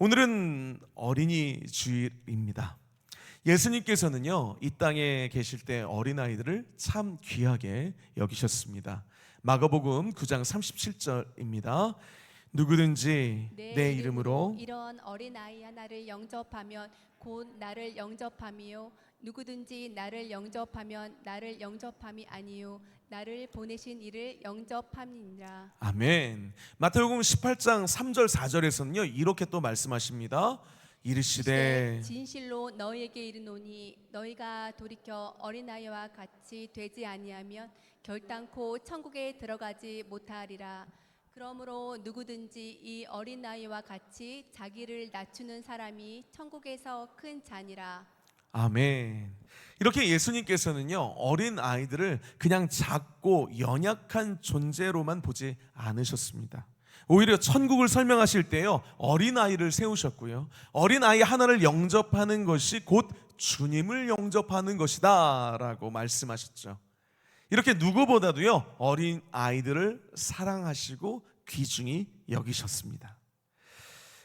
오늘은 어린이 주일입니다. 예수님께서는요, 이 땅에 계실 때 어린아이들을 참 귀하게 여기셨습니다. 마가복음 9장 37절입니다. 누구든지 내 이름으로 이런 어린아이 하나를 영접하면 곧 나를 영접함이요, 누구든지 나를 영접하면 나를 영접함이 아니요 나를 보내신 이를 영접함이니라. 아멘. 마태복음 18장 3절 4절에서는요, 이렇게 또 말씀하십니다. 이르시되 진실로 너희에게 이르노니 너희가 돌이켜 어린아이와 같이 되지 아니하면 결단코 천국에 들어가지 못하리라. 그러므로 누구든지 이 어린아이와 같이 자기를 낮추는 사람이 천국에서 큰 자니라. 아멘. 이렇게 예수님께서는요, 어린 아이들을 그냥 작고 연약한 존재로만 보지 않으셨습니다. 오히려 천국을 설명하실 때요, 어린 아이를 세우셨고요, 어린 아이 하나를 영접하는 것이 곧 주님을 영접하는 것이다 라고 말씀하셨죠. 이렇게 누구보다도요, 어린 아이들을 사랑하시고 귀중히 여기셨습니다.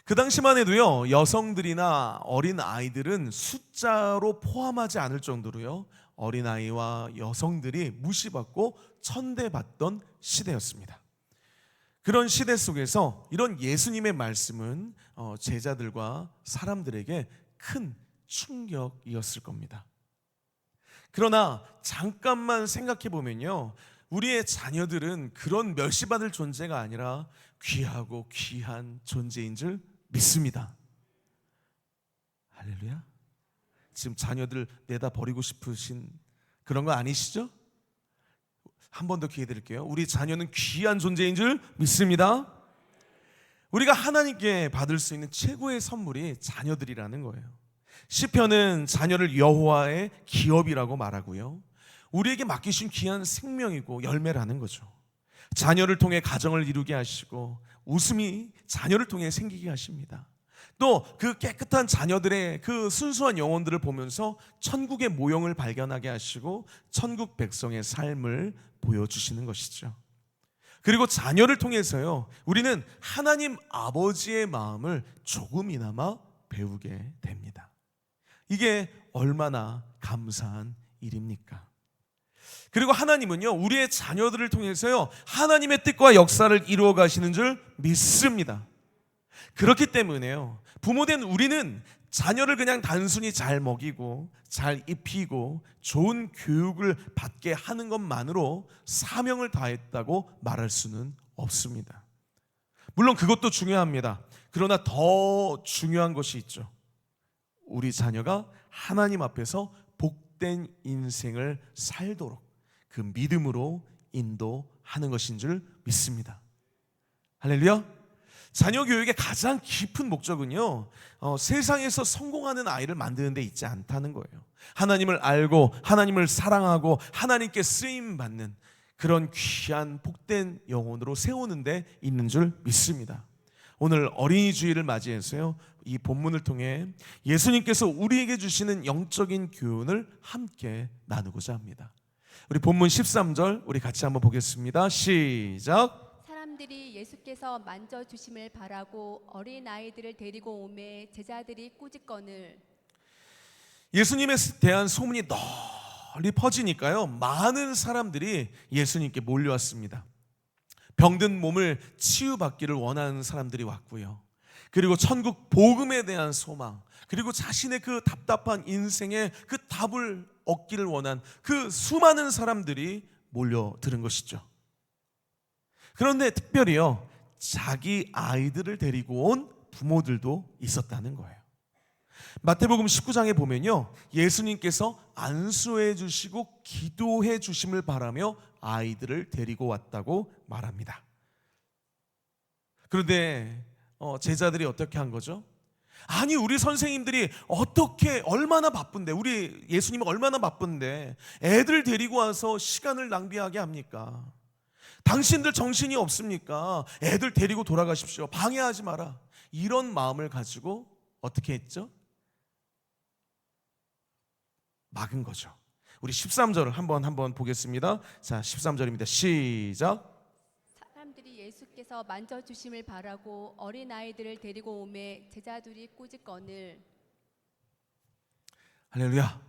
그 당시만 해도요, 여성들이나 어린 아이들은 숫자로 포함하지 않을 정도로요, 어린 아이와 여성들이 무시받고 천대받던 시대였습니다. 그런 시대 속에서 이런 예수님의 말씀은 제자들과 사람들에게 큰 충격이었을 겁니다. 그러나 잠깐만 생각해 보면요, 우리의 자녀들은 그런 멸시받을 존재가 아니라 귀하고 귀한 존재인 줄 믿습니다. 할렐루야. 지금 자녀들 내다 버리고 싶으신 그런 거 아니시죠? 한 번 더 기회 드릴게요. 우리 자녀는 귀한 존재인 줄 믿습니다. 우리가 하나님께 받을 수 있는 최고의 선물이 자녀들이라는 거예요. 시편은 자녀를 여호와의 기업이라고 말하고요, 우리에게 맡기신 귀한 생명이고 열매라는 거죠. 자녀를 통해 가정을 이루게 하시고 웃음이 자녀를 통해 생기게 하십니다. 또 그 깨끗한 자녀들의 그 순수한 영혼들을 보면서 천국의 모형을 발견하게 하시고 천국 백성의 삶을 보여주시는 것이죠. 그리고 자녀를 통해서요, 우리는 하나님 아버지의 마음을 조금이나마 배우게 됩니다. 이게 얼마나 감사한 일입니까? 그리고 하나님은요, 우리의 자녀들을 통해서요, 하나님의 뜻과 역사를 이루어 가시는 줄 믿습니다. 그렇기 때문에요, 부모된 우리는 자녀를 그냥 단순히 잘 먹이고 잘 입히고 좋은 교육을 받게 하는 것만으로 사명을 다했다고 말할 수는 없습니다. 물론 그것도 중요합니다. 그러나 더 중요한 것이 있죠. 우리 자녀가 하나님 앞에서 복된 인생을 살도록 그 믿음으로 인도하는 것인 줄 믿습니다. 할렐루야. 자녀 교육의 가장 깊은 목적은요, 세상에서 성공하는 아이를 만드는 데 있지 않다는 거예요. 하나님을 알고 하나님을 사랑하고 하나님께 쓰임받는 그런 귀한 복된 영혼으로 세우는 데 있는 줄 믿습니다. 오늘 어린이 주일을 맞이해서요, 이 본문을 통해 예수님께서 우리에게 주시는 영적인 교훈을 함께 나누고자 합니다. 우리 본문 13절 우리 같이 한번 보겠습니다. 시작. 사람들이 예수께서 만져주심을 바라고 어린아이들을 데리고 오매 제자들이 꾸짖거늘. 예수님에 대한 소문이 널리 퍼지니까요, 많은 사람들이 예수님께 몰려왔습니다. 병든 몸을 치유받기를 원하는 사람들이 왔고요, 그리고 천국 복음에 대한 소망, 그리고 자신의 그 답답한 인생의 그 답을 얻기를 원한 그 수많은 사람들이 몰려드는 것이죠. 그런데 특별히요, 자기 아이들을 데리고 온 부모들도 있었다는 거예요. 마태복음 19장에 보면요, 예수님께서 안수해 주시고 기도해 주심을 바라며 아이들을 데리고 왔다고 말합니다. 그런데 제자들이 어떻게 한 거죠? 아니, 우리 선생님들이 어떻게 얼마나 바쁜데, 우리 예수님은 얼마나 바쁜데 애들 데리고 와서 시간을 낭비하게 합니까? 당신들 정신이 없습니까? 애들 데리고 돌아가십시오. 방해하지 마라. 이런 마음을 가지고 어떻게 했죠? 막은 거죠. 우리 13절을 한번 보겠습니다. 자, 13절입니다. 시작. 사람들이 예수께서 예수께서 만져주심을 바라고 어린아이들을 데리고 오매 제자들이 꾸짖거늘. 할렐루야.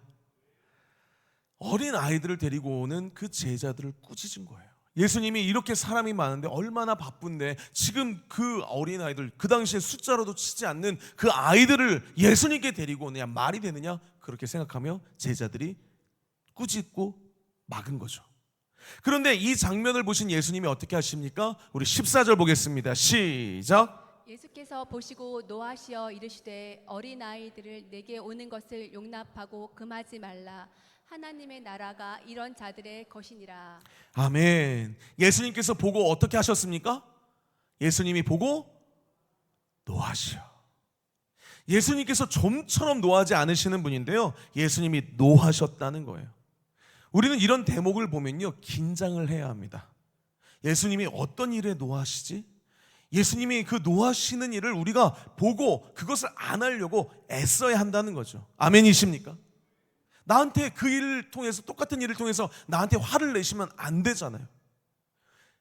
어린 아이들을 데리고 오는 그 제자들을 꾸짖은 거예요. 예수님이 이렇게 사람이 많은데 얼마나 바쁜데 지금 그 어린 아이들, 그 당시에 숫자로도 치지 않는 그 아이들을 예수님께 데리고 오느냐, 말이 되느냐, 그렇게 생각하며 제자들이 꾸짖고 막은 거죠. 그런데 이 장면을 보신 예수님이 어떻게 하십니까? 우리 14절 보겠습니다. 시작. 예수께서 보시고 노하시어 이르시되 어린아이들을 내게 오는 것을 용납하고 금하지 말라. 하나님의 나라가 이런 자들의 것이니라. 아멘. 예수님께서 보고 어떻게 하셨습니까? 예수님이 보고 노하시오. 예수님께서 좀처럼 노하지 않으시는 분인데요, 예수님이 노하셨다는 거예요. 우리는 이런 대목을 보면요, 긴장을 해야 합니다. 예수님이 어떤 일에 노하시지? 예수님이 그 노하시는 일을 우리가 보고 그것을 안 하려고 애써야 한다는 거죠. 아멘이십니까? 나한테 그 일을 통해서, 똑같은 일을 통해서 나한테 화를 내시면 안 되잖아요.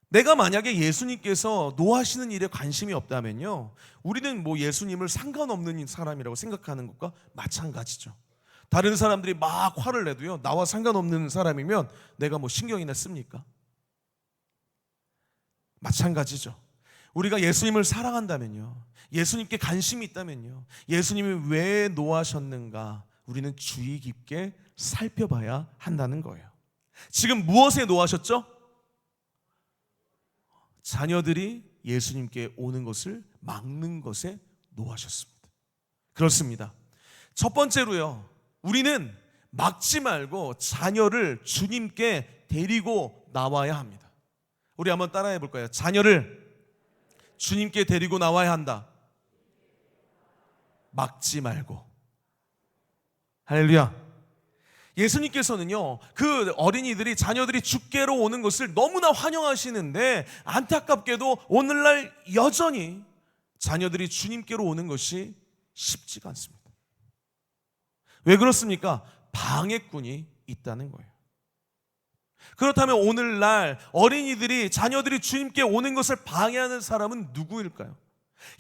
내가 만약에 예수님께서 노하시는 일에 관심이 없다면요, 우리는 뭐 예수님을 상관없는 사람이라고 생각하는 것과 마찬가지죠. 다른 사람들이 막 화를 내도요, 나와 상관없는 사람이면 내가 뭐 신경이나 씁니까? 마찬가지죠. 우리가 예수님을 사랑한다면요, 예수님께 관심이 있다면요, 예수님이 왜 노하셨는가 우리는 주의 깊게 살펴봐야 한다는 거예요. 지금 무엇에 노하셨죠? 자녀들이 예수님께 오는 것을 막는 것에 노하셨습니다. 그렇습니다. 첫 번째로요, 우리는 막지 말고 자녀를 주님께 데리고 나와야 합니다. 우리 한번 따라해 볼까요? 자녀를 주님께 데리고 나와야 한다. 막지 말고. 할렐루야. 예수님께서는요, 그 어린이들이, 자녀들이 주께로 오는 것을 너무나 환영하시는데 안타깝게도 오늘날 여전히 자녀들이 주님께로 오는 것이 쉽지가 않습니다. 왜 그렇습니까? 방해꾼이 있다는 거예요. 그렇다면 오늘날 어린이들이, 자녀들이 주님께 오는 것을 방해하는 사람은 누구일까요?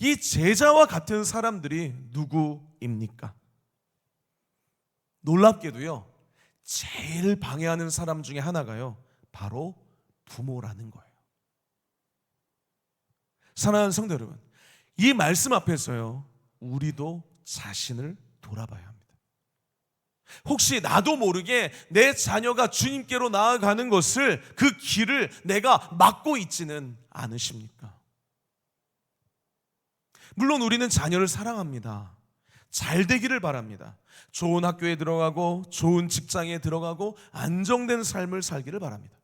이 제자와 같은 사람들이 누구입니까? 놀랍게도요, 제일 방해하는 사람 중에 하나가요, 바로 부모라는 거예요. 사랑하는 성도 여러분, 이 말씀 앞에서요, 우리도 자신을 돌아봐야 합니다. 혹시 나도 모르게 내 자녀가 주님께로 나아가는 것을, 그 길을 내가 막고 있지는 않으십니까? 물론 우리는 자녀를 사랑합니다. 잘 되기를 바랍니다. 좋은 학교에 들어가고 좋은 직장에 들어가고 안정된 삶을 살기를 바랍니다.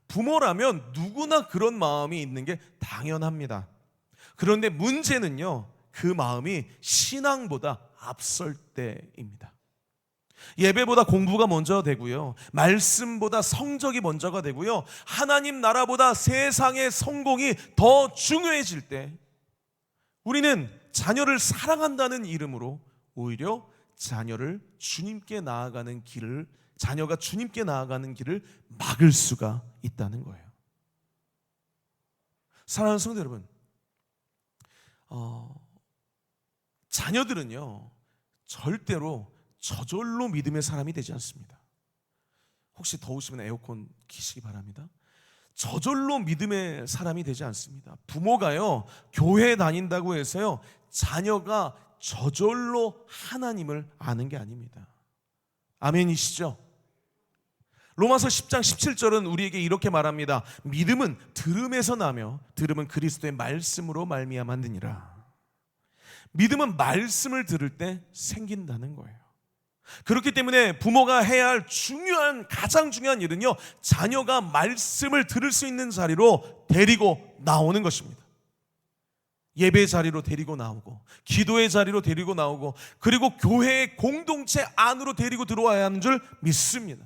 부모라면 누구나 그런 마음이 있는 게 당연합니다. 그런데 문제는요, 그 마음이 신앙보다 앞설 때입니다. 예배보다 공부가 먼저 되고요, 말씀보다 성적이 먼저가 되고요, 하나님 나라보다 세상의 성공이 더 중요해질 때 우리는 자녀를 사랑한다는 이름으로 오히려 자녀가 주님께 나아가는 길을 막을 수가 있다는 거예요. 사랑하는 성도 여러분, 자녀들은요, 절대로 저절로 믿음의 사람이 되지 않습니다. 혹시 더우시면 에어컨 키시기 바랍니다. 저절로 믿음의 사람이 되지 않습니다. 부모가요, 교회 다닌다고 해서요, 자녀가 저절로 하나님을 아는 게 아닙니다. 아멘이시죠? 로마서 10장 17절은 우리에게 이렇게 말합니다. 믿음은 들음에서 나며 들음은 그리스도의 말씀으로 말미암아 느니라. 믿음은 말씀을 들을 때 생긴다는 거예요. 그렇기 때문에 부모가 해야 할 가장 중요한 일은요, 자녀가 말씀을 들을 수 있는 자리로 데리고 나오는 것입니다. 예배 자리로 데리고 나오고, 기도의 자리로 데리고 나오고, 그리고 교회의 공동체 안으로 데리고 들어와야 하는 줄 믿습니다.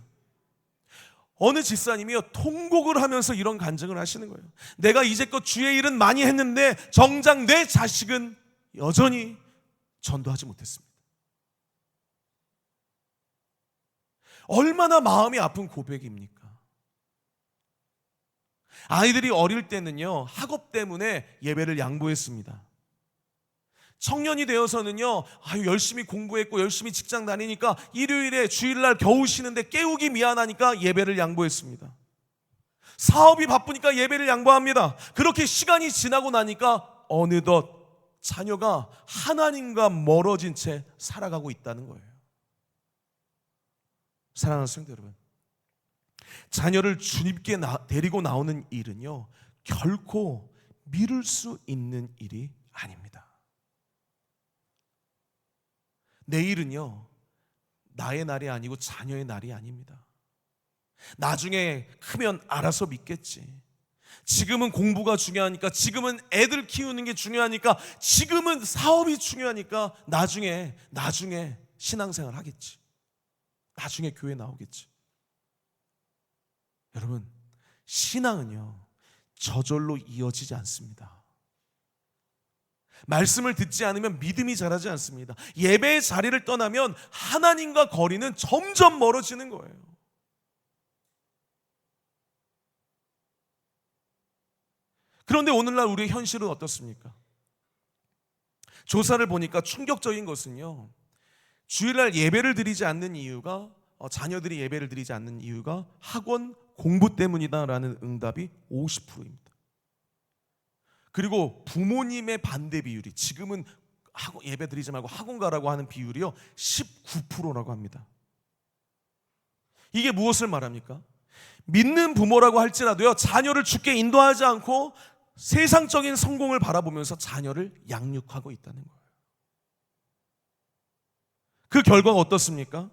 어느 집사님이요, 통곡을 하면서 이런 간증을 하시는 거예요. 내가 이제껏 주의 일은 많이 했는데 정작 내 자식은 여전히 전도하지 못했습니다. 얼마나 마음이 아픈 고백입니까? 아이들이 어릴 때는요, 학업 때문에 예배를 양보했습니다. 청년이 되어서는요, 열심히 공부했고 열심히 직장 다니니까 일요일에 주일날 겨우 쉬는데 깨우기 미안하니까 예배를 양보했습니다. 사업이 바쁘니까 예배를 양보합니다. 그렇게 시간이 지나고 나니까 어느덧 자녀가 하나님과 멀어진 채 살아가고 있다는 거예요. 사랑하는 성도 여러분, 자녀를 주님께 데리고 나오는 일은요, 결코 미룰 수 있는 일이 아닙니다. 내일은요, 나의 날이 아니고 자녀의 날이 아닙니다. 나중에 크면 알아서 믿겠지. 지금은 공부가 중요하니까, 지금은 애들 키우는 게 중요하니까, 지금은 사업이 중요하니까 나중에 신앙생활 하겠지. 나중에 교회 나오겠지. 여러분, 신앙은요, 저절로 이어지지 않습니다. 말씀을 듣지 않으면 믿음이 자라지 않습니다. 예배의 자리를 떠나면 하나님과 거리는 점점 멀어지는 거예요. 그런데 오늘날 우리의 현실은 어떻습니까? 조사를 보니까 충격적인 것은요, 주일날 예배를 드리지 않는 이유가, 자녀들이 예배를 드리지 않는 이유가 학원 공부 때문이다라는 응답이 50%입니다. 그리고 부모님의 반대 비율이, 지금은 예배 드리지 말고 학원 가라고 하는 비율이요, 19%라고 합니다. 이게 무엇을 말합니까? 믿는 부모라고 할지라도요, 자녀를 주께 인도하지 않고 세상적인 성공을 바라보면서 자녀를 양육하고 있다는 거예요. 그 결과가 어떻습니까?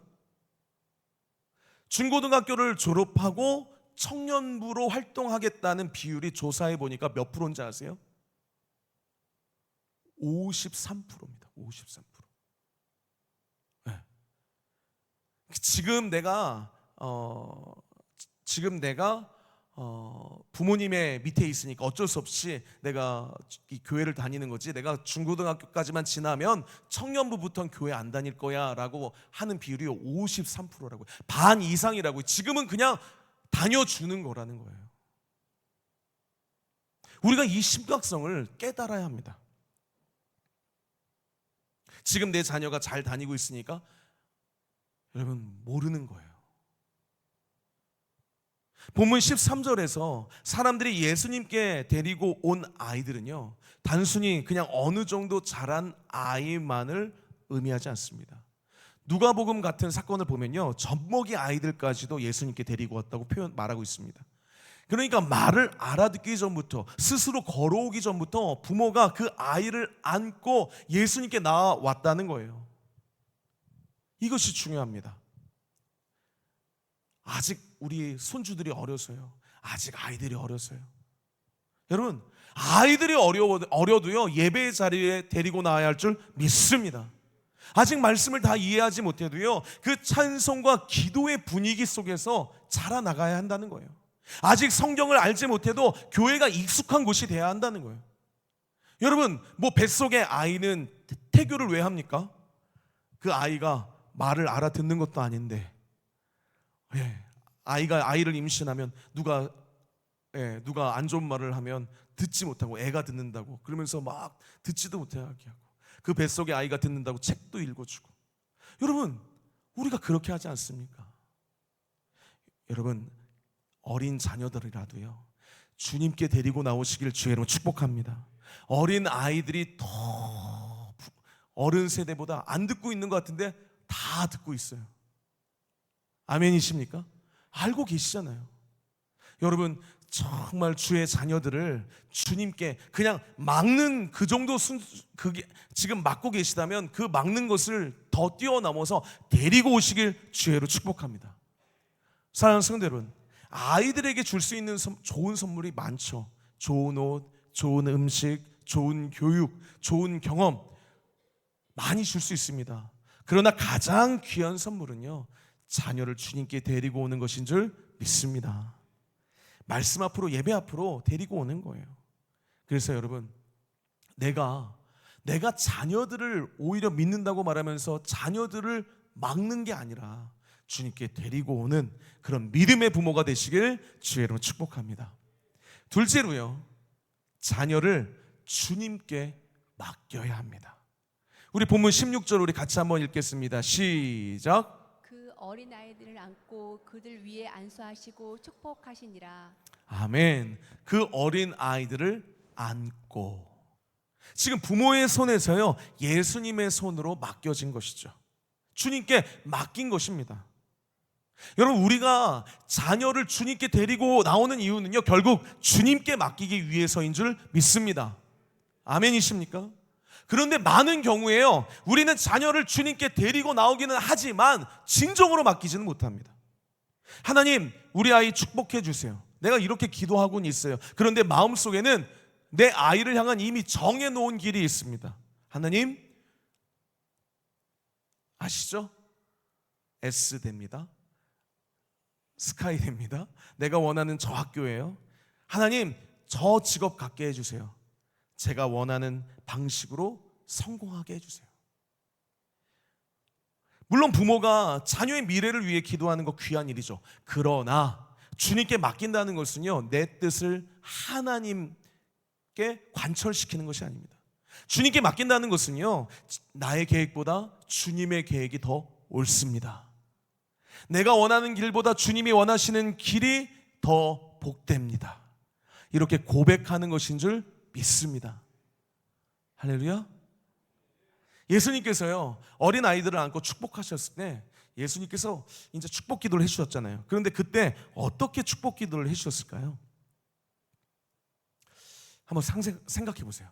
중고등학교를 졸업하고 청년부로 활동하겠다는 비율이 조사해 보니까 몇 프로인지 아세요? 53%입니다. 53%. 네. 지금 내가 부모님의 밑에 있으니까 어쩔 수 없이 내가 이 교회를 다니는 거지, 내가 중고등학교까지만 지나면 청년부부터는 교회 안 다닐 거야 라고 하는 비율이 53%라고요. 반 이상이라고요. 지금은 그냥 다녀주는 거라는 거예요. 우리가 이 심각성을 깨달아야 합니다. 지금 내 자녀가 잘 다니고 있으니까 여러분, 모르는 거예요. 본문 13절에서 사람들이 예수님께 데리고 온 아이들은요, 단순히 그냥 어느 정도 자란 아이만을 의미하지 않습니다. 누가복음 같은 사건을 보면요, 젖먹이 아이들까지도 예수님께 데리고 왔다고 말하고 있습니다. 그러니까 말을 알아듣기 전부터, 스스로 걸어오기 전부터 부모가 그 아이를 안고 예수님께 나와왔다는 거예요. 이것이 중요합니다. 아직 우리 손주들이 어려서요. 아직 아이들이 어려서요. 여러분, 아이들이 어려도요, 예배의 자리에 데리고 나와야 할 줄 믿습니다. 아직 말씀을 다 이해하지 못해도요, 그 찬송과 기도의 분위기 속에서 자라나가야 한다는 거예요. 아직 성경을 알지 못해도 교회가 익숙한 곳이 돼야 한다는 거예요. 여러분, 뱃속의 아이는 태교를 왜 합니까? 그 아이가 말을 알아듣는 것도 아닌데, 아이를 임신하면 누가 안 좋은 말을 하면 듣지 못하고 애가 듣는다고 그러면서 막 듣지도 못하게 하고, 그 뱃속의 아이가 듣는다고 책도 읽어주고. 여러분, 우리가 그렇게 하지 않습니까? 여러분, 어린 자녀들이라도요, 주님께 데리고 나오시길 주의 이름으로 축복합니다. 어린 아이들이 더 어른 세대보다 안 듣고 있는 것 같은데 다 듣고 있어요. 아멘이십니까? 알고 계시잖아요. 여러분, 정말 주의 자녀들을 주님께 그냥 막는 그 정도 그게 지금 막고 계시다면 그 막는 것을 더 뛰어넘어서 데리고 오시길 주의로 축복합니다. 사랑하는 성도 여러분, 아이들에게 줄 수 있는 좋은 선물이 많죠. 좋은 옷, 좋은 음식, 좋은 교육, 좋은 경험 많이 줄 수 있습니다. 그러나 가장 귀한 선물은요, 자녀를 주님께 데리고 오는 것인 줄 믿습니다. 말씀 앞으로, 예배 앞으로 데리고 오는 거예요. 그래서 여러분, 내가 자녀들을 오히려 믿는다고 말하면서 자녀들을 막는 게 아니라 주님께 데리고 오는 그런 믿음의 부모가 되시길 주의 이름으로 축복합니다. 둘째로요, 자녀를 주님께 맡겨야 합니다. 우리 본문 16절 우리 같이 한번 읽겠습니다. 시작. 그 어린 아이들을 안고 그들 위에 안수하시고 축복하시니라. 아멘. 그 어린 아이들을 안고, 지금 부모의 손에서요 예수님의 손으로 맡겨진 것이죠. 주님께 맡긴 것입니다. 여러분, 우리가 자녀를 주님께 데리고 나오는 이유는요 결국 주님께 맡기기 위해서인 줄 믿습니다. 아멘이십니까? 그런데 많은 경우에요 우리는 자녀를 주님께 데리고 나오기는 하지만 진정으로 맡기지는 못합니다. 하나님, 우리 아이 축복해 주세요. 내가 이렇게 기도하고는 있어요. 그런데 마음속에는 내 아이를 향한 이미 정해놓은 길이 있습니다. 하나님, 아시죠? S 됩니다. 스카이 됩니다. 내가 원하는 저 학교예요. 하나님, 저 직업 갖게 해주세요. 제가 원하는 방식으로 성공하게 해주세요. 물론 부모가 자녀의 미래를 위해 기도하는 거 귀한 일이죠. 그러나 주님께 맡긴다는 것은요 내 뜻을 하나님께 관철시키는 것이 아닙니다. 주님께 맡긴다는 것은요 나의 계획보다 주님의 계획이 더 옳습니다. 내가 원하는 길보다 주님이 원하시는 길이 더 복됩니다. 이렇게 고백하는 것인 줄 믿습니다. 할렐루야. 예수님께서요 어린 아이들을 안고 축복하셨을 때 예수님께서 이제 축복 기도를 해주셨잖아요. 그런데 그때 어떻게 축복 기도를 해주셨을까요? 한번 생각해 보세요.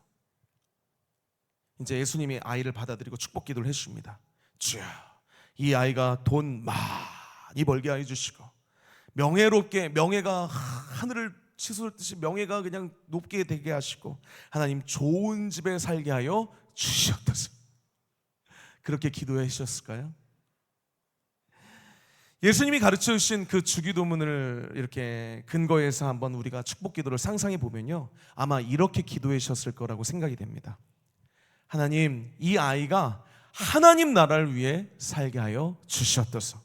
이제 예수님이 아이를 받아들이고 축복 기도를 해주십니다. 주여, 이 아이가 돈 많이 벌게 해주시고 명예롭게, 명예가 하늘을 치솟듯이 명예가 그냥 높게 되게 하시고 하나님 좋은 집에 살게 하여 주시옵소서. 그렇게 기도해 주셨을까요? 예수님이 가르쳐 주신 그 주기도문을 이렇게 근거해서 한번 우리가 축복 기도를 상상해 보면요 아마 이렇게 기도해 주셨을 거라고 생각이 됩니다. 하나님, 이 아이가 하나님 나라를 위해 살게 하여 주시옵소서.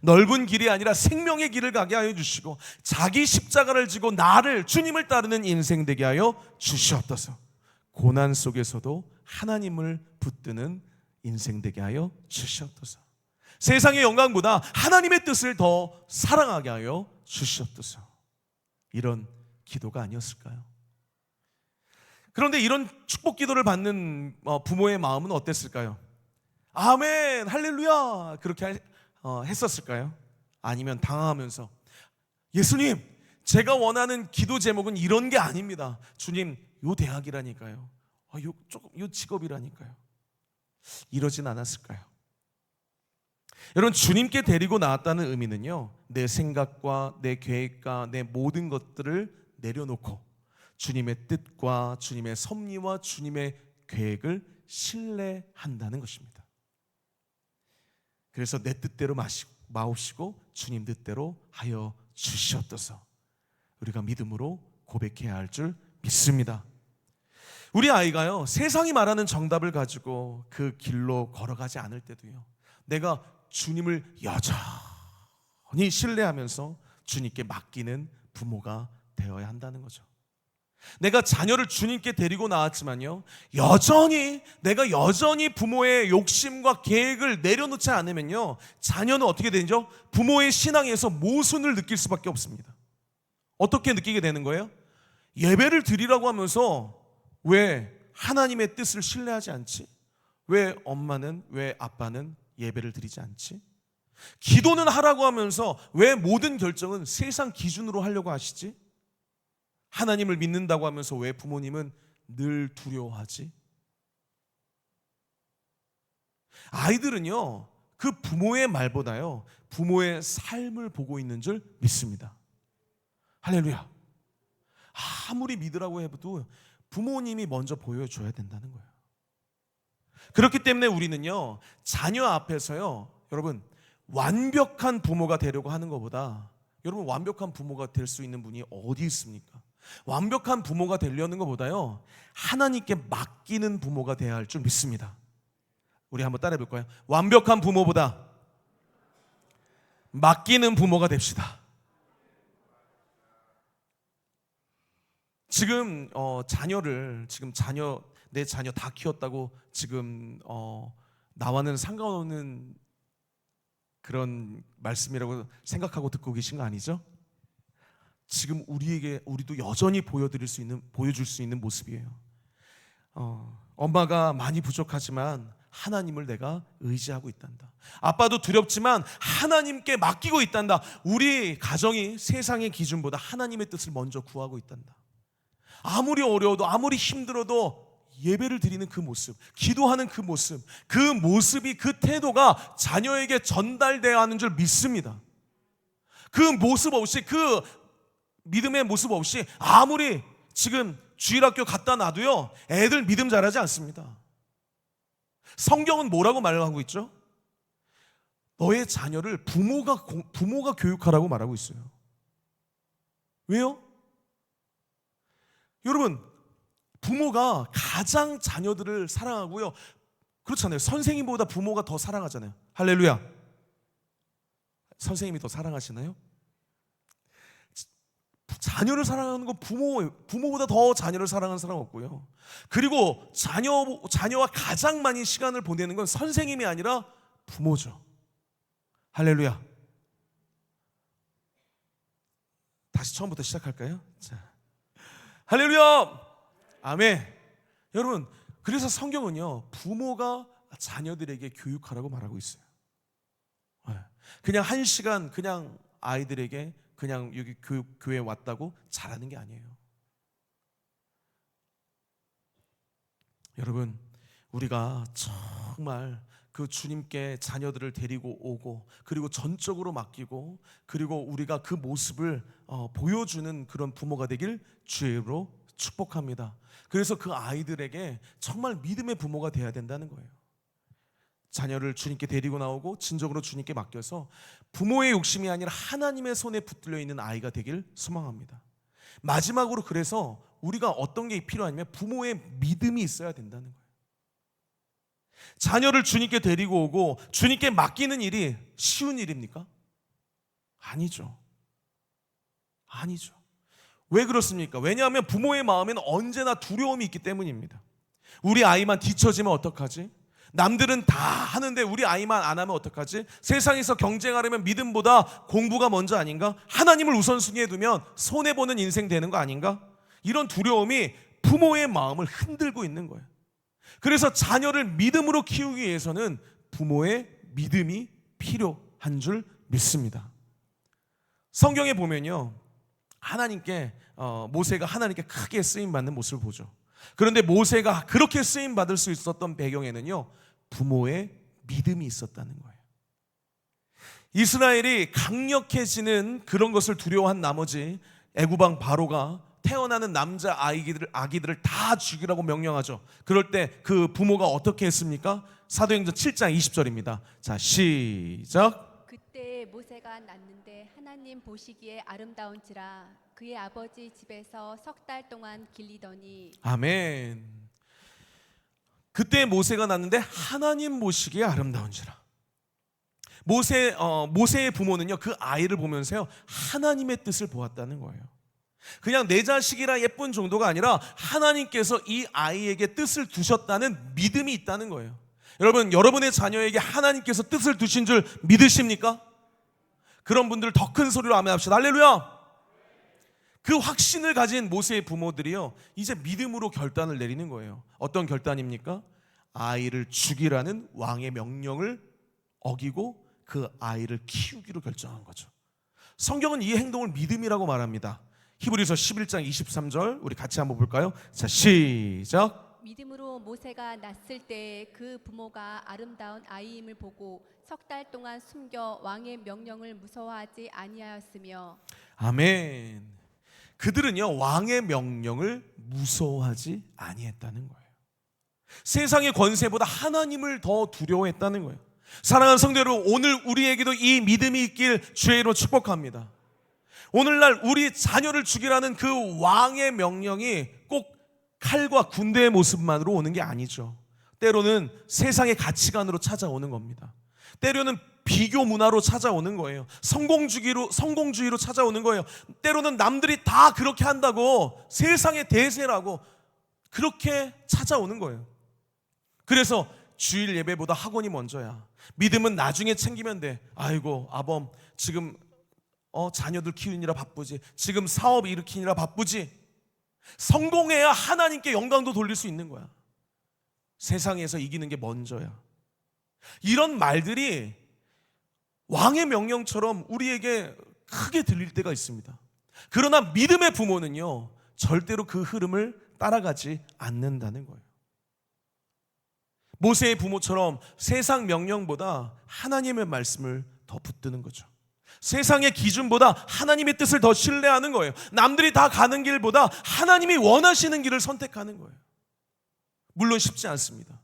넓은 길이 아니라 생명의 길을 가게 하여 주시고 자기 십자가를 지고 나를, 주님을 따르는 인생 되게 하여 주시옵소서. 고난 속에서도 하나님을 붙드는 인생 되게 하여 주시옵소서. 세상의 영광보다 하나님의 뜻을 더 사랑하게 하여 주시옵소서. 이런 기도가 아니었을까요? 그런데 이런 축복 기도를 받는 부모의 마음은 어땠을까요? 아멘, 할렐루야 그렇게 했었을까요? 아니면 당황하면서 예수님, 제가 원하는 기도 제목은 이런 게 아닙니다. 주님, 요 대학이라니까요. 요 직업이라니까요. 이러진 않았을까요? 여러분, 주님께 데리고 나왔다는 의미는요 내 생각과 내 계획과 내 모든 것들을 내려놓고 주님의 뜻과 주님의 섭리와 주님의 계획을 신뢰한다는 것입니다. 그래서 내 뜻대로 마옵시고 주님 뜻대로 하여 주시옵소서. 우리가 믿음으로 고백해야 할 줄 믿습니다. 우리 아이가요 세상이 말하는 정답을 가지고 그 길로 걸어가지 않을 때도요 내가 주님을 여전히 신뢰하면서 주님께 맡기는 부모가 되어야 한다는 거죠. 내가 자녀를 주님께 데리고 나왔지만요 내가 여전히 부모의 욕심과 계획을 내려놓지 않으면요 자녀는 어떻게 되죠? 부모의 신앙에서 모순을 느낄 수밖에 없습니다. 어떻게 느끼게 되는 거예요? 예배를 드리라고 하면서 왜 하나님의 뜻을 신뢰하지 않지? 왜 엄마는, 왜 아빠는 예배를 드리지 않지? 기도는 하라고 하면서 왜 모든 결정은 세상 기준으로 하려고 하시지? 하나님을 믿는다고 하면서 왜 부모님은 늘 두려워하지? 아이들은요 그 부모의 말보다요 부모의 삶을 보고 있는 줄 믿습니다. 할렐루야. 아무리 믿으라고 해도 부모님이 먼저 보여줘야 된다는 거예요. 그렇기 때문에 우리는요 자녀 앞에서요 여러분 완벽한 부모가 되려고 하는 것보다 여러분 완벽한 부모가 될 수 있는 분이 어디 있습니까? 완벽한 부모가 되려는 것보다요 하나님께 맡기는 부모가 되어야 할 줄 믿습니다. 우리 한번 따라해 볼까요? 완벽한 부모보다 맡기는 부모가 됩시다. 지금 내 자녀 다 키웠다고 지금 나와는 상관없는 그런 말씀이라고 생각하고 듣고 계신 거 아니죠? 지금 우리도 여전히 보여줄 수 있는 모습이에요. 엄마가 많이 부족하지만 하나님을 내가 의지하고 있단다. 아빠도 두렵지만 하나님께 맡기고 있단다. 우리 가정이 세상의 기준보다 하나님의 뜻을 먼저 구하고 있단다. 아무리 어려워도 아무리 힘들어도 예배를 드리는 그 모습, 기도하는 그 모습이 그 태도가 자녀에게 전달돼야 하는 줄 믿습니다. 그 모습 없이, 그 믿음의 모습 없이 아무리 지금 주일학교 갖다 놔도요, 애들 믿음 잘하지 않습니다. 성경은 뭐라고 말하고 있죠? 너의 자녀를 부모가 교육하라고 말하고 있어요. 왜요? 여러분, 부모가 가장 자녀들을 사랑하고요, 그렇잖아요. 선생님보다 부모가 더 사랑하잖아요. 할렐루야. 선생님이 더 사랑하시나요? 자녀를 사랑하는 건 부모보다 더 자녀를 사랑하는 사람 없고요. 그리고 자녀와 가장 많이 시간을 보내는 건 선생님이 아니라 부모죠. 할렐루야. 다시 처음부터 시작할까요? 자, 할렐루야. 아멘. 여러분, 그래서 성경은요, 부모가 자녀들에게 교육하라고 말하고 있어요. 그냥 한 시간 그냥 아이들에게 그냥 여기 교회에 왔다고 잘하는 게 아니에요. 여러분, 우리가 정말 그 주님께 자녀들을 데리고 오고, 그리고 전적으로 맡기고, 그리고 우리가 그 모습을 보여주는 그런 부모가 되길 주의로 축복합니다. 그래서 그 아이들에게 정말 믿음의 부모가 돼야 된다는 거예요. 자녀를 주님께 데리고 나오고 진정으로 주님께 맡겨서 부모의 욕심이 아니라 하나님의 손에 붙들려 있는 아이가 되길 소망합니다. 마지막으로, 그래서 우리가 어떤 게 필요하냐면 부모의 믿음이 있어야 된다는 거예요. 자녀를 주님께 데리고 오고 주님께 맡기는 일이 쉬운 일입니까? 아니죠. 왜 그렇습니까? 왜냐하면 부모의 마음에는 언제나 두려움이 있기 때문입니다. 우리 아이만 뒤처지면 어떡하지? 남들은 다 하는데 우리 아이만 안 하면 어떡하지? 세상에서 경쟁하려면 믿음보다 공부가 먼저 아닌가? 하나님을 우선순위에 두면 손해보는 인생 되는 거 아닌가? 이런 두려움이 부모의 마음을 흔들고 있는 거예요. 그래서 자녀를 믿음으로 키우기 위해서는 부모의 믿음이 필요한 줄 믿습니다. 성경에 보면요, 모세가 하나님께 크게 쓰임받는 모습을 보죠. 그런데 모세가 그렇게 쓰임받을 수 있었던 배경에는요, 부모의 믿음이 있었다는 거예요. 이스라엘이 강력해지는 그런 것을 두려워한 나머지 애굽왕 바로가 태어나는 남자 아기들을 다 죽이라고 명령하죠. 그럴 때 그 부모가 어떻게 했습니까? 사도행전 7장 20절입니다. 자, 시작. 그때 모세가 낳는데 하나님 보시기에 아름다운지라 그의 아버지 집에서 석 달 동안 길리더니. 아멘. 그때 모세가 낳는데 하나님 보시기에 아름다운지라. 모세의 부모는요, 그 아이를 보면서요, 하나님의 뜻을 보았다는 거예요. 그냥 내 자식이라 예쁜 정도가 아니라 하나님께서 이 아이에게 뜻을 두셨다는 믿음이 있다는 거예요. 여러분, 여러분의 자녀에게 하나님께서 뜻을 두신 줄 믿으십니까? 그런 분들 더 큰 소리로 아멘 합시다. 할렐루야. 그 확신을 가진 모세의 부모들이요, 이제 믿음으로 결단을 내리는 거예요. 어떤 결단입니까? 아이를 죽이라는 왕의 명령을 어기고 그 아이를 키우기로 결정한 거죠. 성경은 이 행동을 믿음이라고 말합니다. 히브리서 11장 23절 우리 같이 한번 볼까요? 자, 시작. 믿음으로 모세가 낳았을 때 그 부모가 아름다운 아이임을 보고 석 달 동안 숨겨 왕의 명령을 무서워하지 아니하였으며. 아멘. 그들은요, 왕의 명령을 무서워하지 아니했다는 거예요. 세상의 권세보다 하나님을 더 두려워했다는 거예요. 사랑하는 성도 여러분, 오늘 우리에게도 이 믿음이 있길 주의 이름으로 축복합니다. 오늘날 우리 자녀를 죽이라는 그 왕의 명령이 꼭 칼과 군대의 모습만으로 오는 게 아니죠. 때로는 세상의 가치관으로 찾아오는 겁니다. 때로는 비교 문화로 찾아오는 거예요. 성공주의로 찾아오는 거예요. 때로는 남들이 다 그렇게 한다고, 세상의 대세라고 그렇게 찾아오는 거예요. 그래서 주일 예배보다 학원이 먼저야. 믿음은 나중에 챙기면 돼. 아이고 아범 지금 자녀들 키우느라 바쁘지. 지금 사업 일으키느라 바쁘지. 성공해야 하나님께 영광도 돌릴 수 있는 거야. 세상에서 이기는 게 먼저야. 이런 말들이 왕의 명령처럼 우리에게 크게 들릴 때가 있습니다. 그러나 믿음의 부모는요, 절대로 그 흐름을 따라가지 않는다는 거예요. 모세의 부모처럼 세상 명령보다 하나님의 말씀을 더 붙드는 거죠. 세상의 기준보다 하나님의 뜻을 더 신뢰하는 거예요. 남들이 다 가는 길보다 하나님이 원하시는 길을 선택하는 거예요. 물론 쉽지 않습니다.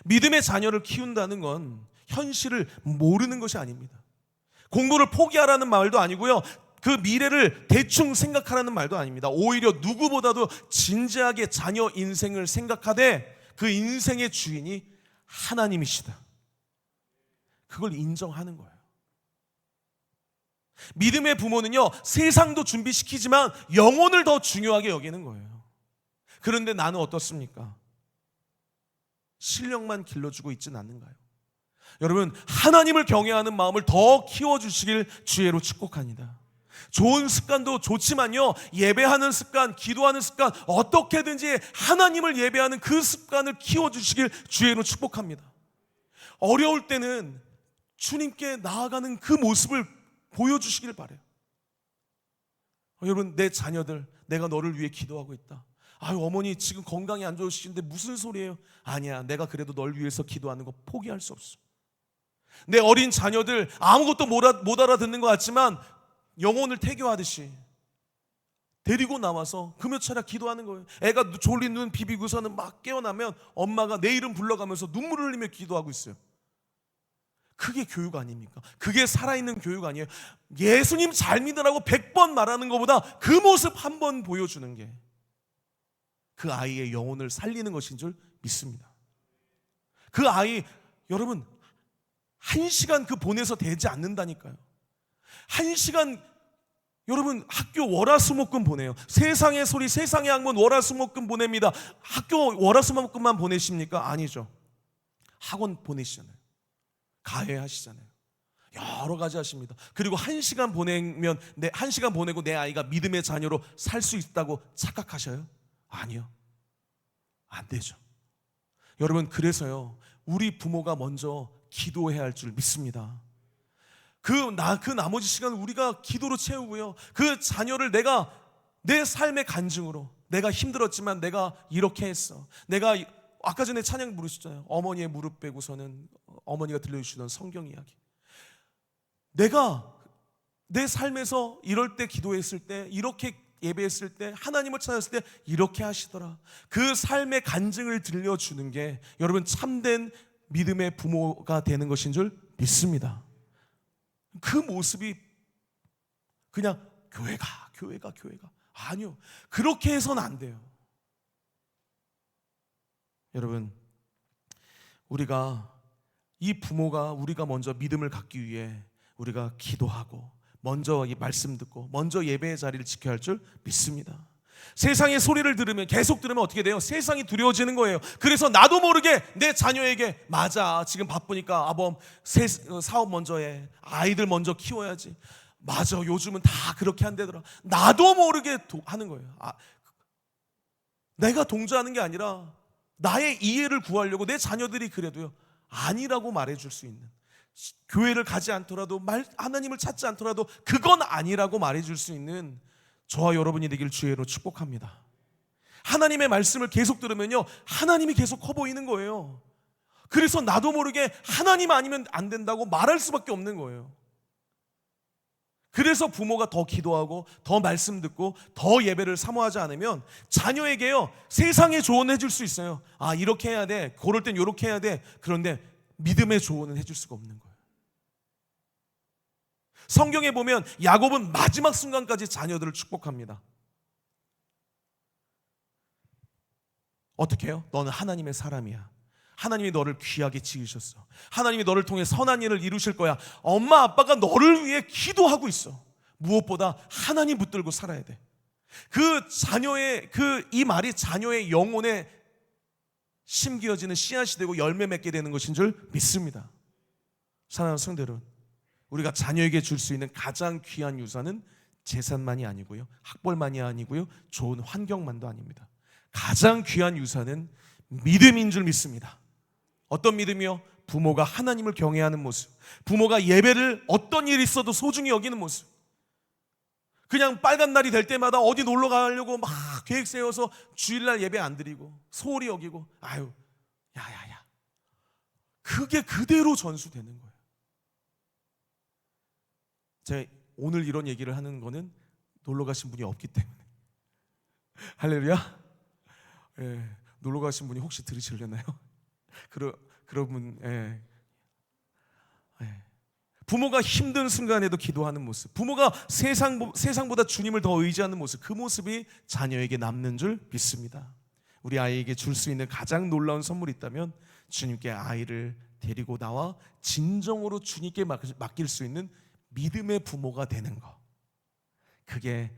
믿음의 자녀를 키운다는 건 현실을 모르는 것이 아닙니다. 공부를 포기하라는 말도 아니고요, 그 미래를 대충 생각하라는 말도 아닙니다. 오히려 누구보다도 진지하게 자녀 인생을 생각하되 그 인생의 주인이 하나님이시다, 그걸 인정하는 거예요. 믿음의 부모는요, 세상도 준비시키지만 영혼을 더 중요하게 여기는 거예요. 그런데 나는 어떻습니까? 실력만 길러주고 있지는 않는가요? 여러분, 하나님을 경외하는 마음을 더 키워주시길 주의로 축복합니다. 좋은 습관도 좋지만요, 예배하는 습관, 기도하는 습관, 어떻게든지 하나님을 예배하는 그 습관을 키워주시길 주의로 축복합니다. 어려울 때는 주님께 나아가는 그 모습을 보여주시길 바라요. 여러분, 내 자녀들, 내가 너를 위해 기도하고 있다. 아유, 어머니 지금 건강이 안 좋으시는데 무슨 소리예요? 아니야, 내가 그래도 널 위해서 기도하는 거 포기할 수 없어. 내 어린 자녀들 아무것도 못 알아듣는 것 같지만 영혼을 태교하듯이 데리고 나와서 금요차려 기도하는 거예요. 애가 졸린 눈 비비고서는 막 깨어나면 엄마가 내 이름 불러가면서 눈물을 흘리며 기도하고 있어요. 그게 교육 아닙니까? 그게 살아있는 교육 아니에요? 예수님 잘 믿으라고 100번 말하는 것보다 그 모습 한 번 보여주는 게 그 아이의 영혼을 살리는 것인 줄 믿습니다. 그 아이, 여러분, 1시간 그 보내서 되지 않는다니까요. 1시간, 여러분, 학교 월화수목금 보내요. 세상의 소리, 세상의 학문 월화수목금 보냅니다. 학교 월화수목금만 보내십니까? 아니죠. 학원 보내시잖아요. 가해 하시잖아요. 여러 가지 하십니다. 그리고 1시간 보내면 1시간 보내고 내 아이가 믿음의 자녀로 살 수 있다고 착각하셔요? 아니요, 안 되죠. 여러분, 그래서요, 우리 부모가 먼저 기도해야 할 줄 믿습니다. 그 나머지 시간 우리가 기도로 채우고요, 그 자녀를 내가 내 삶의 간증으로, 내가 힘들었지만 내가 이렇게 했어, 내가 아까 전에 찬양 부르셨잖아요. 어머니의 무릎 베고서는 어머니가 들려주시던 성경 이야기. 내가 내 삶에서 이럴 때 기도했을 때, 이렇게 예배했을 때, 하나님을 찾았을 때 이렇게 하시더라. 그 삶의 간증을 들려주는 게 여러분 참된 믿음의 부모가 되는 것인 줄 믿습니다. 그 모습이 그냥 교회가 아니요, 그렇게 해서는 안 돼요. 여러분, 이 부모가 우리가 먼저 믿음을 갖기 위해 우리가 기도하고 먼저 이 말씀 듣고 먼저 예배의 자리를 지켜야 할 줄 믿습니다. 세상의 소리를 계속 들으면 어떻게 돼요? 세상이 두려워지는 거예요. 그래서 나도 모르게 내 자녀에게, 맞아, 지금 바쁘니까 아범 사업 먼저 해, 아이들 먼저 키워야지, 맞아, 요즘은 다 그렇게 한대더라, 나도 모르게 하는 거예요. 내가 동조하는 게 아니라 나의 이해를 구하려고 내 자녀들이 그래도요, 아니라고 말해줄 수 있는, 교회를 가지 않더라도, 하나님을 찾지 않더라도 그건 아니라고 말해줄 수 있는 저와 여러분이 되길 주의로 축복합니다. 하나님의 말씀을 계속 들으면요, 하나님이 계속 커 보이는 거예요. 그래서 나도 모르게 하나님 아니면 안 된다고 말할 수밖에 없는 거예요. 그래서 부모가 더 기도하고 더 말씀 듣고 더 예배를 사모하지 않으면 자녀에게요, 세상의 조언을 해줄 수 있어요. 이렇게 해야 돼, 그럴 땐 이렇게 해야 돼. 그런데 믿음의 조언은 해줄 수가 없는 거예요. 성경에 보면 야곱은 마지막 순간까지 자녀들을 축복합니다. 어떻게 해요? 너는 하나님의 사람이야. 하나님이 너를 귀하게 지으셨어. 하나님이 너를 통해 선한 일을 이루실 거야. 엄마 아빠가 너를 위해 기도하고 있어. 무엇보다 하나님 붙들고 살아야 돼. 그 자녀의 이 말이 자녀의 영혼에 심기어지는 씨앗이 되고 열매 맺게 되는 것인 줄 믿습니다. 사랑하는 성도 여러분, 우리가 자녀에게 줄 수 있는 가장 귀한 유산은 재산만이 아니고요, 학벌만이 아니고요, 좋은 환경만도 아닙니다. 가장 귀한 유산은 믿음인 줄 믿습니다. 어떤 믿음이요? 부모가 하나님을 경외하는 모습, 부모가 예배를 어떤 일이 있어도 소중히 여기는 모습. 그냥 빨간 날이 될 때마다 어디 놀러 가려고 막 계획 세워서 주일날 예배 안 드리고 소홀히 여기고, 아유 야야야, 그게 그대로 전수되는 거예요. 제가 오늘 이런 얘기를 하는 거는 놀러 가신 분이 없기 때문에. 할렐루야. 예, 놀러 가신 분이 혹시 들으시려나요? 그러분, 예. 부모가 힘든 순간에도 기도하는 모습, 부모가 세상보다 주님을 더 의지하는 모습, 그 모습이 자녀에게 남는 줄 믿습니다. 우리 아이에게 줄 수 있는 가장 놀라운 선물이 있다면 주님께 아이를 데리고 나와 진정으로 주님께 맡길 수 있는 믿음의 부모가 되는 것, 그게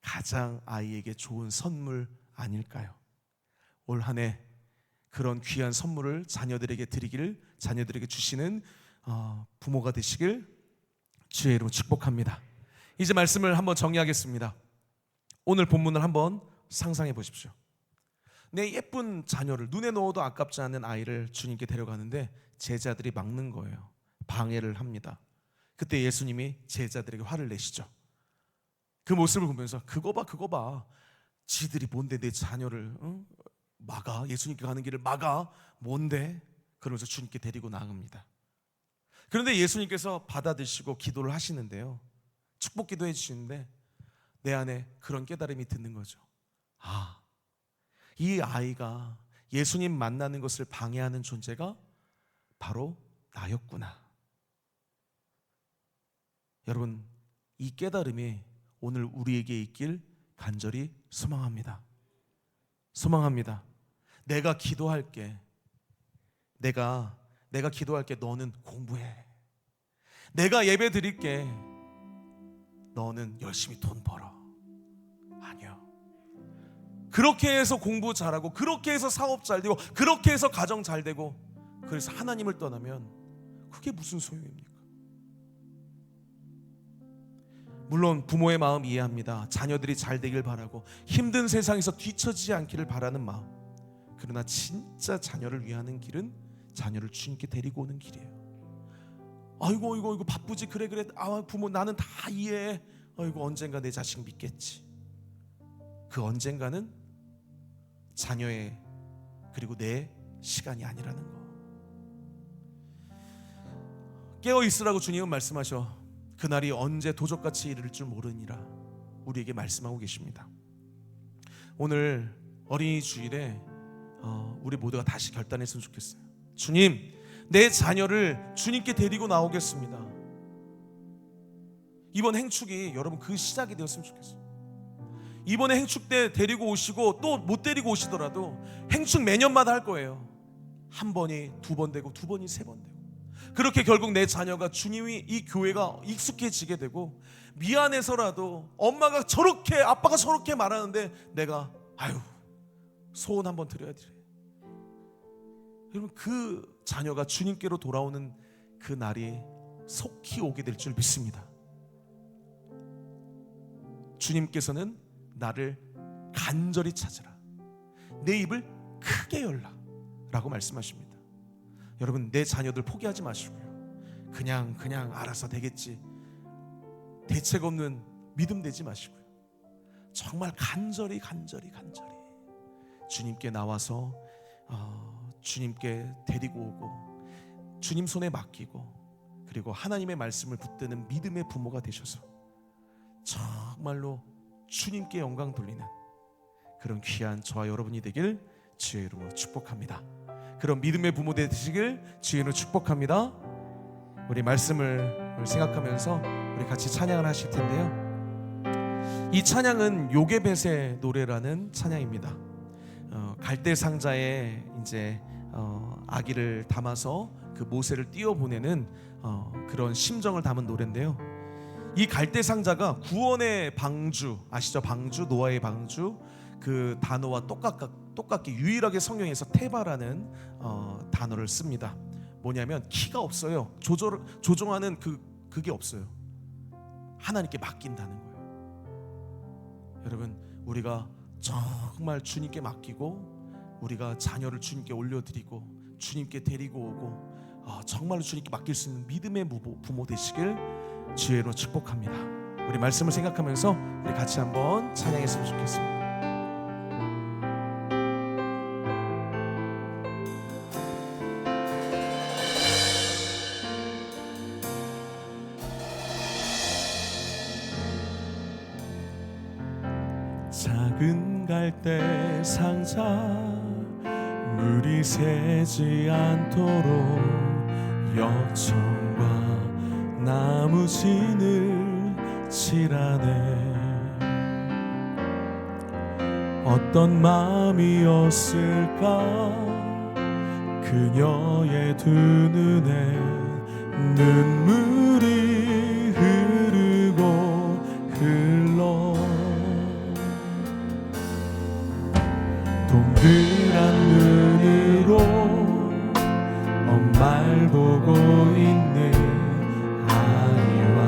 가장 아이에게 좋은 선물 아닐까요? 올 한 해 그런 귀한 선물을 자녀들에게 드리기를, 자녀들에게 주시는 부모가 되시길 주의 이름으로 축복합니다. 이제 말씀을 한번 정리하겠습니다. 오늘 본문을 한번 상상해 보십시오. 내 예쁜 자녀를, 눈에 넣어도 아깝지 않은 아이를 주님께 데려가는데 제자들이 막는 거예요. 방해를 합니다. 그때 예수님이 제자들에게 화를 내시죠. 그 모습을 보면서 그거 봐, 지들이 뭔데 내 자녀를 막아, 예수님께 가는 길을 막아, 뭔데? 그러면서 주님께 데리고 나갑니다. 그런데 예수님께서 받아들이시고 기도를 하시는데요, 축복 기도해 주시는데 내 안에 그런 깨달음이 드는 거죠. 아, 이 아이가 예수님 만나는 것을 방해하는 존재가 바로 나였구나. 여러분, 이 깨달음이 오늘 우리에게 있길 간절히 소망합니다. 소망합니다. 내가 기도할게. 내가 기도할게. 너는 공부해. 내가 예배 드릴게. 너는 열심히 돈 벌어. 아니요. 그렇게 해서 공부 잘하고, 그렇게 해서 사업 잘 되고, 그렇게 해서 가정 잘 되고, 그래서 하나님을 떠나면 그게 무슨 소용입니까? 물론 부모의 마음 이해합니다. 자녀들이 잘 되길 바라고 힘든 세상에서 뒤처지지 않기를 바라는 마음. 그러나 진짜 자녀를 위하는 길은 자녀를 주님께 데리고 오는 길이에요. 아이고 이거 바쁘지. 그래 부모 나는 다 이해해. 아이고 언젠가 내 자식 믿겠지. 그 언젠가는 자녀의 그리고 내 시간이 아니라는 거. 깨어 있으라고 주님은 말씀하셔. 그날이 언제 도적같이 이를 줄 모르니라 우리에게 말씀하고 계십니다. 오늘 어린이 주일에 우리 모두가 다시 결단했으면 좋겠어요. 주님, 내 자녀를 주님께 데리고 나오겠습니다. 이번 행축이 여러분 그 시작이 되었으면 좋겠어요. 이번에 행축 때 데리고 오시고 또 못 데리고 오시더라도 행축 매년마다 할 거예요. 한 번이 두 번 되고 두 번이 세 번 되고, 그렇게 결국 내 자녀가 주님이 이 교회가 익숙해지게 되고, 미안해서라도 엄마가 저렇게 아빠가 저렇게 말하는데 내가 소원 한번 드려야 돼. 여러분, 그 자녀가 주님께로 돌아오는 그 날이 속히 오게 될 줄 믿습니다. 주님께서는 나를 간절히 찾으라, 내 입을 크게 열라 라고 말씀하십니다. 여러분, 내 자녀들 포기하지 마시고요. 그냥 알아서 되겠지, 대책 없는 믿음 되지 마시고요. 정말 간절히 주님께 나와서 주님께 데리고 오고 주님 손에 맡기고, 그리고 하나님의 말씀을 붙드는 믿음의 부모가 되셔서 정말로 주님께 영광 돌리는 그런 귀한 저와 여러분이 되길 주의 이름으로 축복합니다. 그런 믿음의 부모 되시길 주의 이름으로 축복합니다. 우리 말씀을 생각하면서 우리 같이 찬양을 하실 텐데요, 이 찬양은 요게벳의 노래라는 찬양입니다. 갈대 상자에 이제 아기를 담아서 그 모세를 띄워보내는 그런 심정을 담은 노래인데요. 이 갈대 상자가 구원의 방주 아시죠? 방주, 노아의 방주, 그 단어와 똑같게 유일하게 성경에서 테바라는 단어를 씁니다. 뭐냐면 키가 없어요. 조종하는 그게 없어요. 하나님께 맡긴다는 거예요. 여러분, 우리가 정말 주님께 맡기고 우리가 자녀를 주님께 올려드리고 주님께 데리고 오고 정말로 주님께 맡길 수 있는 믿음의 부모 되시길 주의로 축복합니다. 우리 말씀을 생각하면서 우리 같이 한번 찬양했으면 좋겠습니다. 작은 갈대 상자 물이 새지 않도록 역청과 나무 진을 칠하네. 어떤 마음이었을까 그녀의 두 눈에 눈물이 흐르고 흘러 동그란 눈으로 엄마를 보고 있는 아이와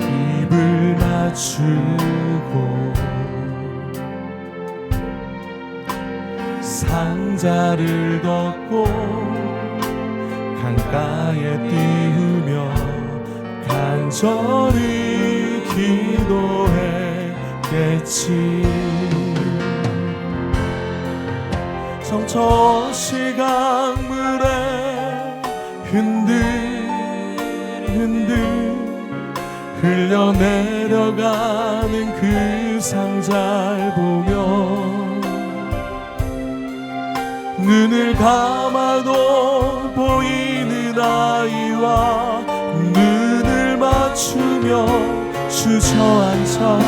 입을 맞추고 상자를 덮고 강가에 띄우며 간절히 기도했겠지. 성처시 강물에 흔들흔들 흘려내려가는 그 상자를 보며 눈을 감아도 보이는 아이와 눈을 맞추며 주저앉아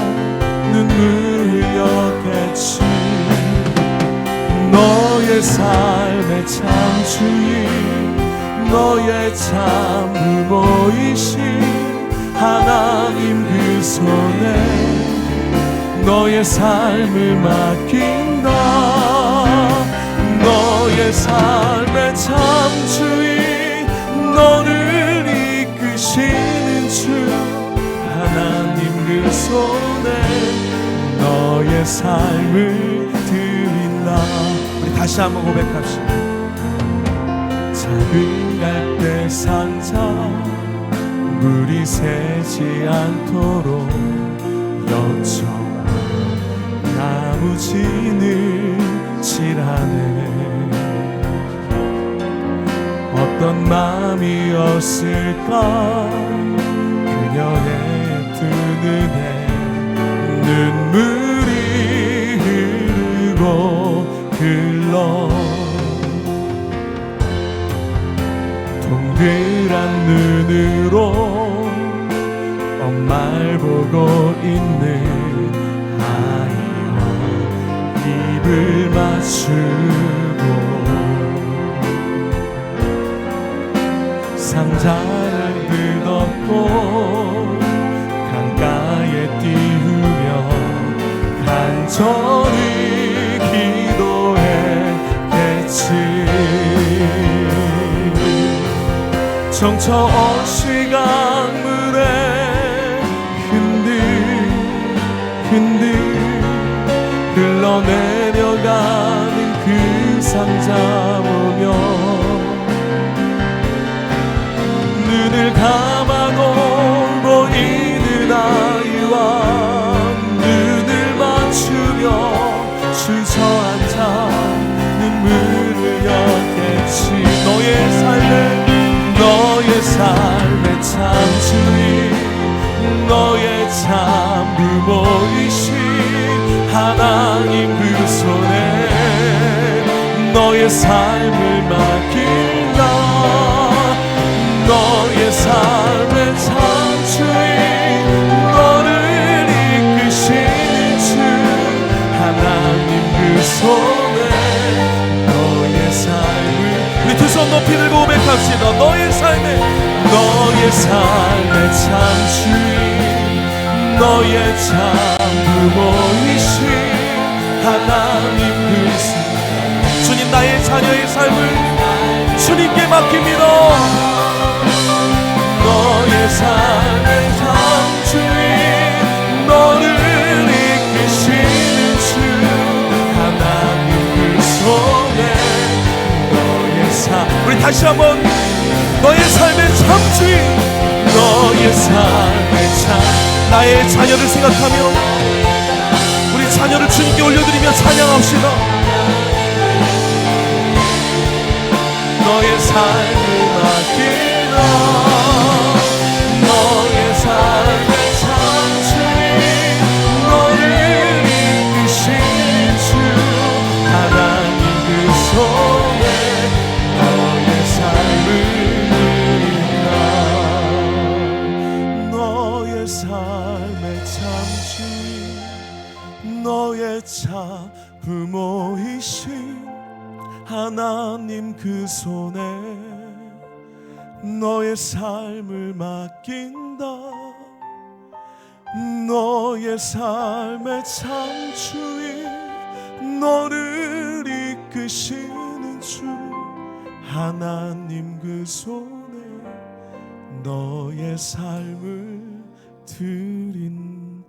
눈물 흘렸겠지. 너의 삶의 참 주인 너의 참 부모이신 하나님 그 손에 너의 삶을 맡긴다. 너의 삶의 참 주인 너를 이끄시는 주 하나님 그 손에 너의 삶을 드린다. 우리 다시 한번 고백합시다. 작은 갈대 상자 물이 새지 않도록 역청과 나무 진을 칠하네. 어떤 마음이었을까 그녀의 두 눈에 눈물이 흐르고 흘러 동그란 눈으로 엄마를 보고 있는 아이와 입을 맞추고 상자를 뜯었고 강가에 띄우며 간절히 기도했겠지. 정처 없이 강물에 흔들 흘러내려가는 그 상자 보며 눈을 감아도 보이는 아이와 눈을 맞추며 주저앉아 눈물을 흘렸겠지. 너의 삶의 참 주인 너의 참 부모이신 하나님 그 손에 너의 삶을 맡긴다. 너의 삶의 참 주인 너를 이끄시는 주 하나님 그 손에 너의 손 높이 들고 고백합시다. 너의 삶의 참 주인, 너의 참 부모이신 하나님 그 주님, 나의 자녀의 삶을 주님께 맡깁니다. 너의 삶의 참 주인, 너를 이끄시는 주 하나님 그 손에 너의 삶. 우리 다시 한번 너의 삶의 참 주인, 너의 삶의 참. 나의 자녀를 생각하며 우리 자녀를 주님께 올려드리며 찬양합시다. 너의 삶을 맡기라. 너의 삶의 참 주인, 너를 이끄시는 주 하나님 그 손에 너의 삶을 드린다. 너의 삶의 참 주인, 너의 참 부모이신 하나님 그 손에 너의 삶을 맡긴다. 너의 삶의 참 주인, 너를 이끄시는 주 하나님 그 손에 너의 삶을 드린다.